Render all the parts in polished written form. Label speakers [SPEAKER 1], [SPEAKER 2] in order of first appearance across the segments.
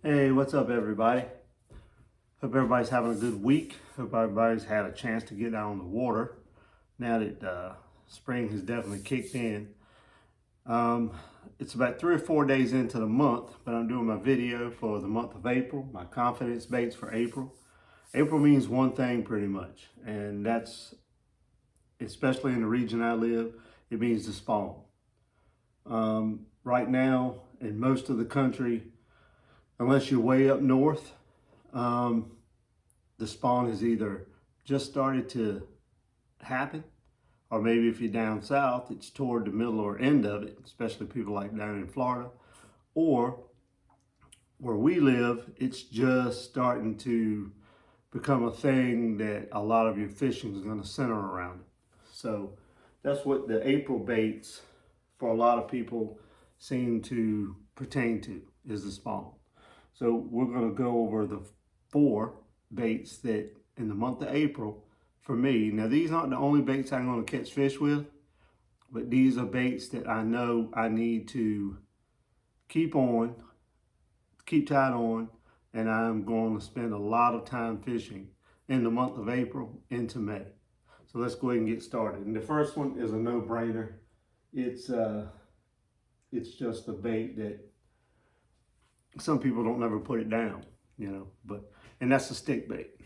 [SPEAKER 1] Hey, what's up, everybody? Hope everybody's having a good week. Hope everybody's had a chance to get out on the water now that spring has definitely kicked in. Um, it's about 3 or 4 days into the month, but I'm doing my video for the month of April, my confidence baits for April. April means one thing pretty much, and that's, especially in the region I live, it means the spawn. Right now, in most of the country, unless you're way up north, the spawn has either just started to happen, or maybe if you're down south, it's toward the middle or end of it, especially people like down in Florida, or where we live, it's just starting to become a thing that a lot of your fishing is going to center around it. So that's what the April baits for a lot of people seem to pertain to, is the spawn. So we're going to go over the 4 baits that in the month of April for me. Now these aren't the only baits I'm going to catch fish with, but these are baits that I know I need to keep tied on, and I'm going to spend a lot of time fishing in the month of April into May. So let's go ahead and get started. And the first one is a no-brainer. It's just a bait that some people don't never put it down, and that's a stick bait.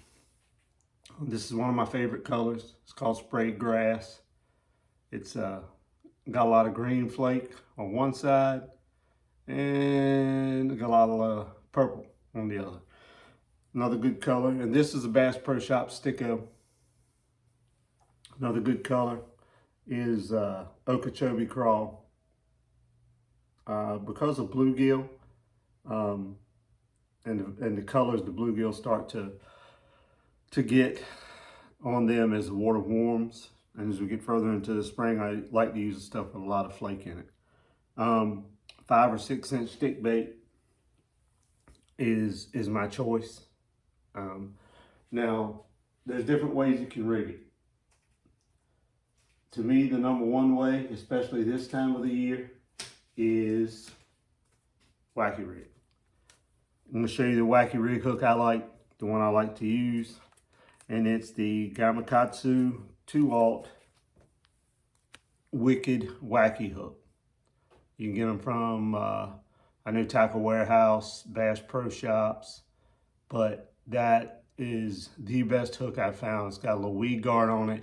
[SPEAKER 1] This is one of my favorite colors. It's called sprayed grass. It's got a lot of green flake on one side and got a lot of purple on the other. Another good color, and this is a Bass Pro Shop Sticko. Another good color is Okeechobee Crawl. Because of bluegill, and the colors the bluegill start to get on them as the water warms, and as we get further into the spring, I like to use the stuff with a lot of flake in it. 5 or 6 inch stick bait is my choice. Now there's different ways you can rig it. To me, the number one way, especially this time of the year, is Wacky rig. I'm going to show you the Wacky rig hook I like, the one I like to use, and it's the Gamakatsu 2-aught Wicked Wacky hook. You can get them from, I know, Tackle Warehouse, Bass Pro Shops, but that is the best hook I've found. It's got a little weed guard on it.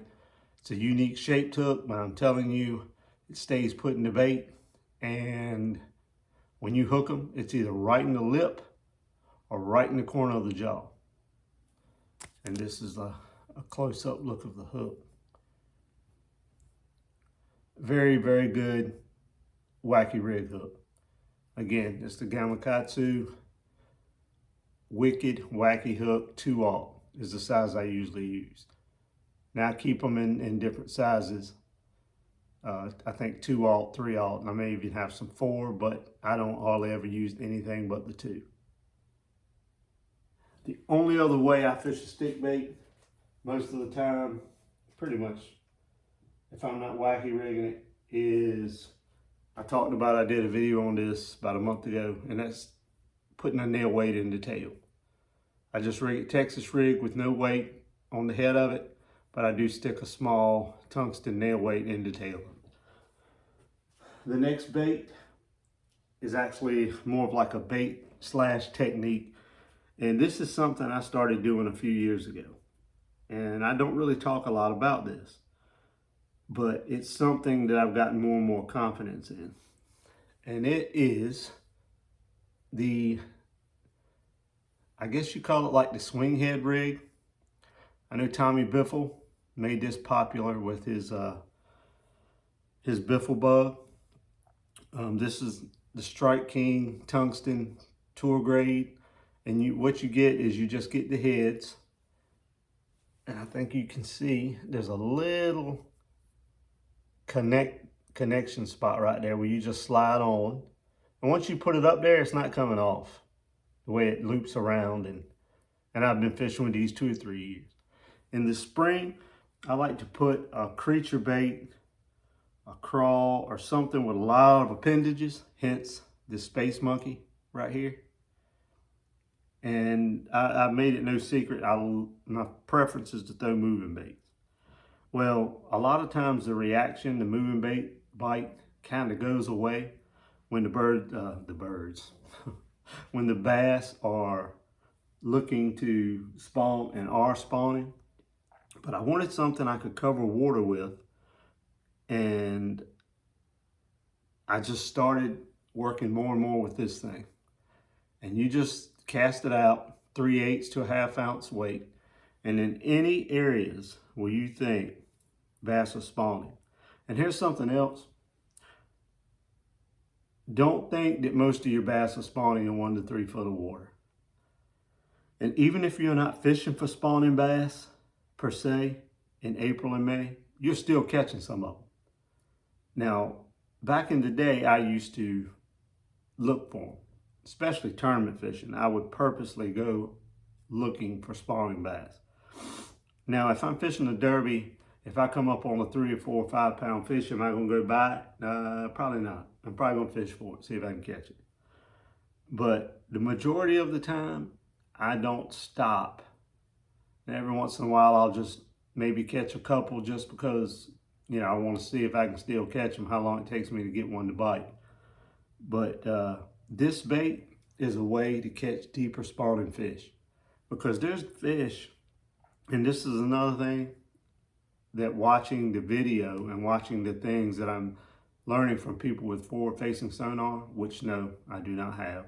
[SPEAKER 1] It's a unique shaped hook, but I'm telling you, it stays put in the bait, and when you hook them, it's either right in the lip or right in the corner of the jaw. And this is a close-up look of the hook. Very, very good Wacky rig hook. Again, it's the Gamakatsu Wicked Wacky Hook 2-aught is the size I usually use. Now I keep them in different sizes. I think 2-aught, 3-aught, and I may even have some 4, but I don't hardly ever use anything but the 2. The only other way I fish a stick bait, most of the time, pretty much, if I'm not wacky rigging it, is, I did a video on this about a month ago, and that's putting a nail weight in the tail. I just rig it Texas rig with no weight on the head of it, but I do stick a small tungsten nail weight in the tail. The next bait is actually more of like a bait / technique. And this is something I started doing a few years ago. And I don't really talk a lot about this, but it's something that I've gotten more and more confidence in. And it is I guess you call it like the swing head rig. I know Tommy Biffle made this popular with his Biffle bug. This is the Strike King tungsten tour grade, and what you get is you just get the heads, and I think you can see there's a little connection spot right there where you just slide on, and once you put it up there, it's not coming off the way it loops around. And I've been fishing with these 2 or 3 years. In the spring, I like to put a creature bait, a crawl, or something with a lot of appendages, hence this space monkey right here. And I made it no secret, my preference is to throw moving baits. Well, a lot of times the reaction, the moving bite kind of goes away when the birds, when the bass are looking to spawn and are spawning. But I wanted something I could cover water with, and I just started working more and more with this thing. And you just cast it out 3/8 to a 1/2 ounce weight, and in any areas where you think bass are spawning. And here's something else. Don't think that most of your bass are spawning in 1 to 3 foot of water. And even if you're not fishing for spawning bass per se in April and May, you're still catching some of them. Now, back in the day, I used to look for them, especially tournament fishing. I would purposely go looking for spawning bass. Now, if I'm fishing a derby, if I come up on a 3 or 4 or 5 pound fish, am I going to go buy it? Probably not. I'm probably going to fish for it, see if I can catch it. But the majority of the time, I don't stop. And every once in a while, I'll just maybe catch a couple just because, you know, I want to see if I can still catch them, how long it takes me to get one to bite. But this bait is a way to catch deeper spawning fish, because there's fish, and this is another thing that watching the video and watching the things that I'm learning from people with forward-facing sonar, which no, I do not have,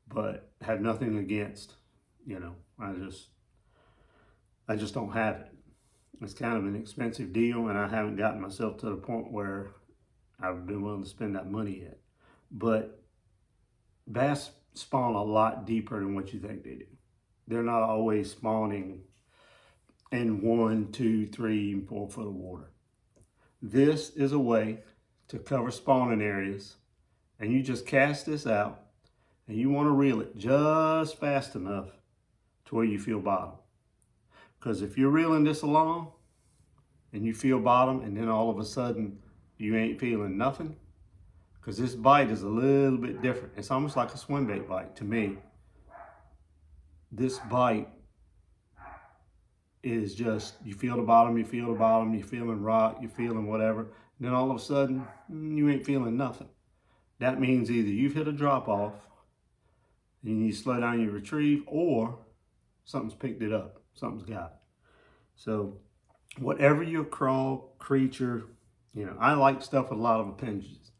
[SPEAKER 1] but have nothing against, you know, I just don't have it. It's kind of an expensive deal, and I haven't gotten myself to the point where I've been willing to spend that money yet. But bass spawn a lot deeper than what you think they do. They're not always spawning in 1, 2, 3, and 4 foot of water. This is a way to cover spawning areas, and you just cast this out, and you want to reel it just fast enough to where you feel bottom. Because if you're reeling this along and you feel bottom, and then all of a sudden you ain't feeling nothing, because this bite is a little bit different. It's almost like a swim bait bite to me. This bite is just, you feel the bottom, you feel the bottom, you're feeling rock, you're feeling whatever. And then all of a sudden, you ain't feeling nothing. That means either you've hit a drop off and you need to slow down your retrieve, or something's picked it up, something's got it. So whatever your crawl, creature, you know, I like stuff with a lot of appendages.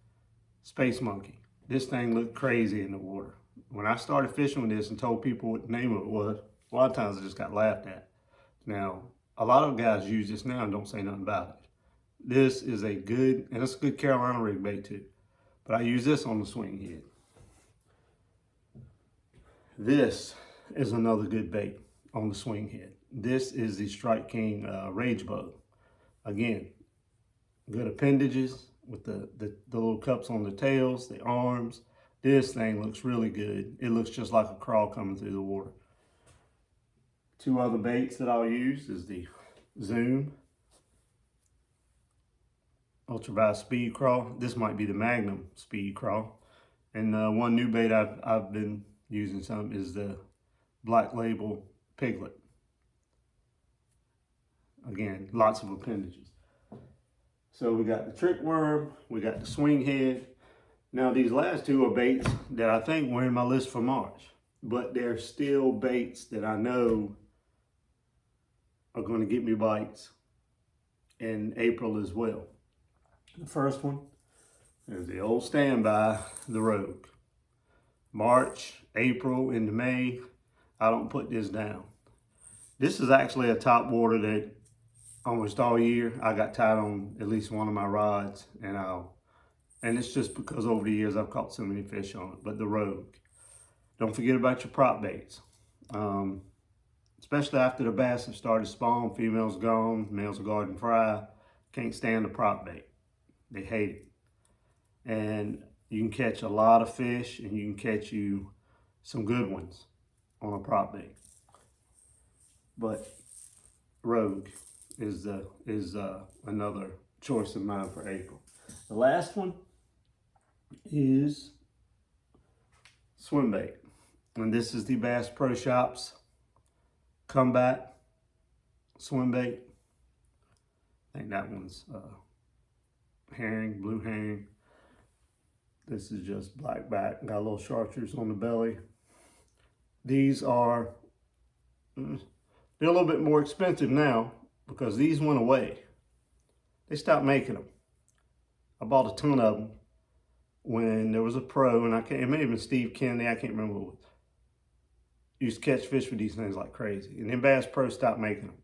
[SPEAKER 1] Space monkey. This thing looked crazy in the water. When I started fishing with this and told people what the name of it was, a lot of times I just got laughed at. Now, a lot of guys use this now and don't say nothing about it. This is a good, and it's a good Carolina rig bait too. But I use this on the swing head. This is another good bait on the swing head. This is the Strike King Ragebug. Again, good appendages with the little cups on the tails, the arms. This thing looks really good. It looks just like a crawl coming through the water. Two other baits that I'll use is the Zoom Ultraviolet Speed Crawl. This might be the Magnum Speed Crawl. And one new bait I've been using some is the Black Label Piglet. Again, lots of appendages. So we got the trick worm, we got the swing head. Now these last two are baits that I think were in my list for March, but they're still baits that I know are going to get me bites in April as well. The first one is the old standby, the Rogue. March, April, into May, I don't put this down. This is actually a top water that almost all year I got tied on at least one of my rods, and it's just because over the years I've caught so many fish on it. But the Rogue. Don't forget about your prop baits. Especially after the bass have started to spawn, females gone, males are garden fry. Can't stand the prop bait. They hate it. And you can catch a lot of fish, and you can catch you some good ones on a prop bait. But Rogue is another choice of mine for April. The last one is swim bait. And this is the Bass Pro Shops Comeback Swim Bait. I think that one's herring, blue herring. This is just black back. Got a little chartreuse on the belly. These are, they're a little bit more expensive now because these went away. They stopped making them. I bought a ton of them when there was a pro, and it may have been Steve Kennedy, I can't remember what. Used to catch fish with these things like crazy. And then Bass Pro stopped making them.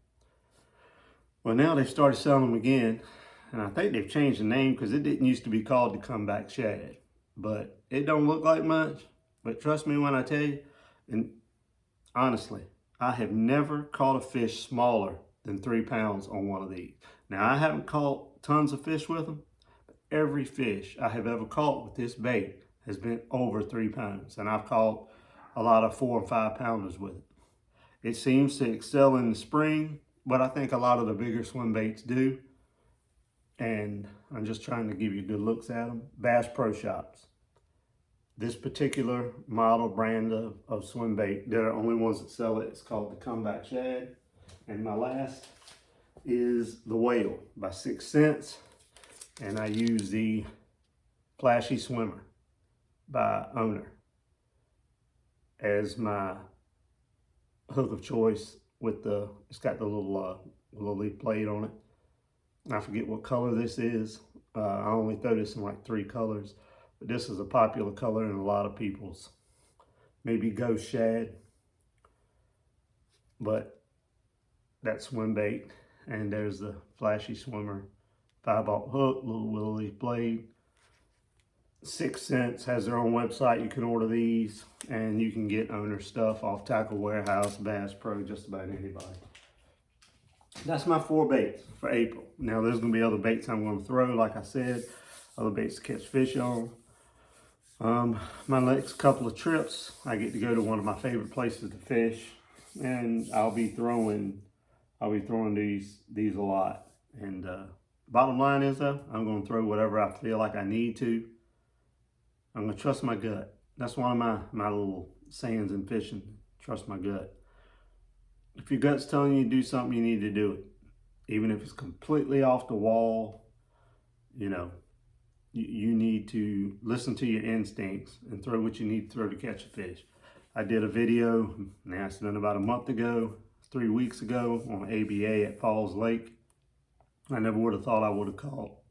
[SPEAKER 1] Well, now they've started selling them again, and I think they've changed the name because it didn't used to be called the Comeback Shad. But it don't look like much, but trust me when I tell you, and honestly, I have never caught a fish smaller than 3 pounds on one of these. Now, I haven't caught tons of fish with them, but every fish I have ever caught with this bait has been over 3 pounds, and I've caught a lot of 4 and 5 pounders with it. It seems to excel in the spring, but I think a lot of the bigger swim baits do. And I'm just trying to give you good looks at them. Bass Pro Shops. This particular model brand of swim bait, they're the only ones that sell it. It's called the Comeback Shad. And my last is the Whale by 6 Cents. And I use the Flashy Swimmer by Owner as my hook of choice with the, it's got the little leaf blade on it. I forget what color this is. I only throw this in like 3 colors, but this is a popular color in a lot of people's. Maybe Ghost Shad, but that's swim bait. And there's the Flashy Swimmer 5/0 hook, little willow leaf blade. 6 Cents has their own website. You can order these, and you can get Owner stuff off Tackle Warehouse, Bass Pro, just about anybody. That's my 4 baits for April. Now, there's going to be other baits I'm going to throw, like I said, other baits to catch fish on. My next couple of trips, I get to go to one of my favorite places to fish, and I'll be throwing these a lot. And bottom line is, though, I'm going to throw whatever I feel like I need to. I'm going to trust my gut. That's one of my little sayings in fishing. Trust my gut. If your gut's telling you to do something, you need to do it. Even if it's completely off the wall, you know, you need to listen to your instincts and throw what you need to throw to catch a fish. I did a video, now it's been about a month ago, 3 weeks ago, on ABA at Falls Lake. I never would have thought I would have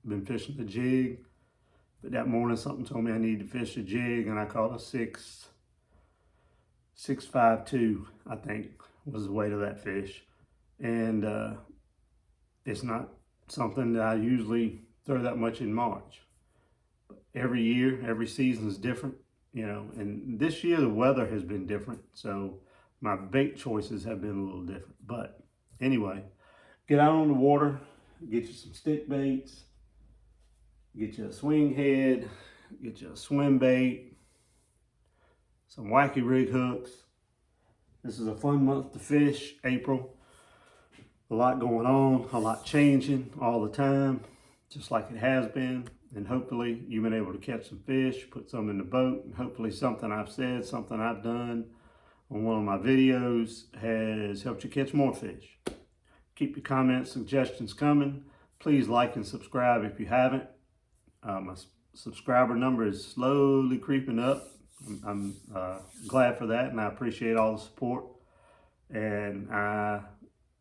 [SPEAKER 1] been fishing a jig. But that morning, something told me I needed to fish a jig, and I caught a 6.52, I think, was the weight of that fish. And it's not something that I usually throw that much in March. But every year, every season is different, you know. And this year, the weather has been different, so my bait choices have been a little different. But anyway, get out on the water, get you some stick baits. Get you a swing head, get you a swim bait, some Wacky rig hooks. This is a fun month to fish, April. A lot going on, a lot changing all the time, just like it has been. And hopefully you've been able to catch some fish, put some in the boat, and hopefully something I've said, something I've done on one of my videos has helped you catch more fish. Keep your comments, suggestions coming. Please like and subscribe if you haven't. My subscriber number is slowly creeping up. I'm glad for that, and I appreciate all the support. And I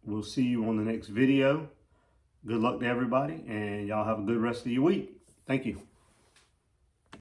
[SPEAKER 1] will see you on the next video. Good luck to everybody, and y'all have a good rest of your week. Thank you.